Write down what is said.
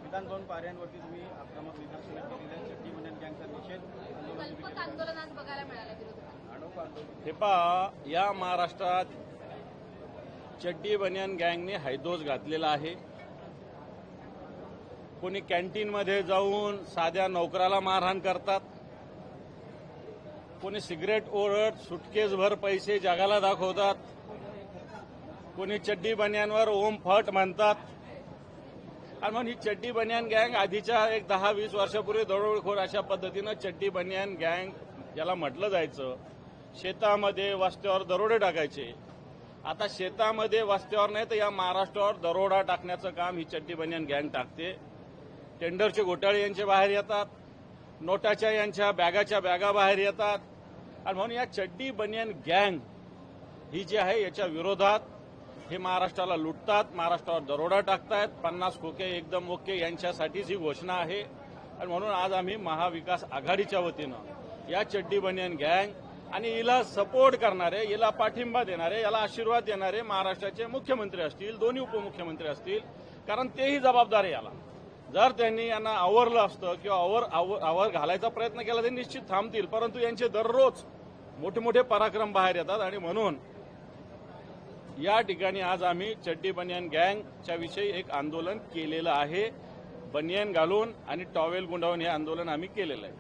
विधानभवन पाऱ्यांवरती तुम्ही आक्रमक निदर्शनं केलेल्या चड्डी बनियान गँगचा निषेध कल्पक आंदोलन आज बघायला मिळालं विरोधात. हे पहा, या महाराष्ट्रात चड्डी बनियान गँगने हैदोस घातलेला आहे. कोणी कॅन्टीनमध्ये जाऊन साध्या नोकराला मारहाण करतात, कोणी सिगरेट ओढत सुटकेसभर पैसे जगाला दाखवतात, कोणी चड्डी बनियानवर ओम फट म्हणतात. आणि म्हणून ही चड्डी बनियान गँग आधीच्या एक 10-20 वर्षापूर्वी दरोडेखोर अशा पद्धतीनं चड्डी बनियान गँग ज्याला म्हटलं जायचं, शेतामध्ये वस्त्यावर दरोडे टाकायचे. आता शेतामध्ये वस्त्यावर नाही तर या महाराष्ट्रावर दरोडा टाकण्याचं काम ही चड्डी बनियान गँग टाकते. टेंडरचे घोटाळे यांचे बाहेर येतात, नोटाच्या यांच्या बॅगाच्या बॅगा बाहेर येतात. आणि म्हणून या चड्डी बनियान गँग ही जी आहे याच्या विरोधात हे महाराष्ट्राला लुटतात, महाराष्ट्रावर दरोडा टाकतायत. 50 खोके एकदम ओके यांच्यासाठीच ही घोषणा आहे. आणि म्हणून आज आम्ही महाविकास आघाडीच्या वतीनं या चड्डी बनियान गँग आणि हिला सपोर्ट करणारे, हिला पाठिंबा देणारे, याला आशीर्वाद देणारे महाराष्ट्राचे मुख्यमंत्री असतील, दोन्ही उपमुख्यमंत्री असतील, कारण तेही जबाबदार आहे याला. जर त्यांनी यांना आवरलं असतं किंवा आवर घालायचा प्रयत्न केला तर निश्चित थांबतील. परंतु यांचे दररोज मोठे मोठे पराक्रम बाहेर येतात. आणि म्हणून या ठिकाणी आज आम्ही चड्डी बनियान गँगच्या विषयी एक आंदोलन केलेलं आहे. बनियान घालून आणि टॉवेल गुंडाळून हे आंदोलन आम्ही केलेलं आहे.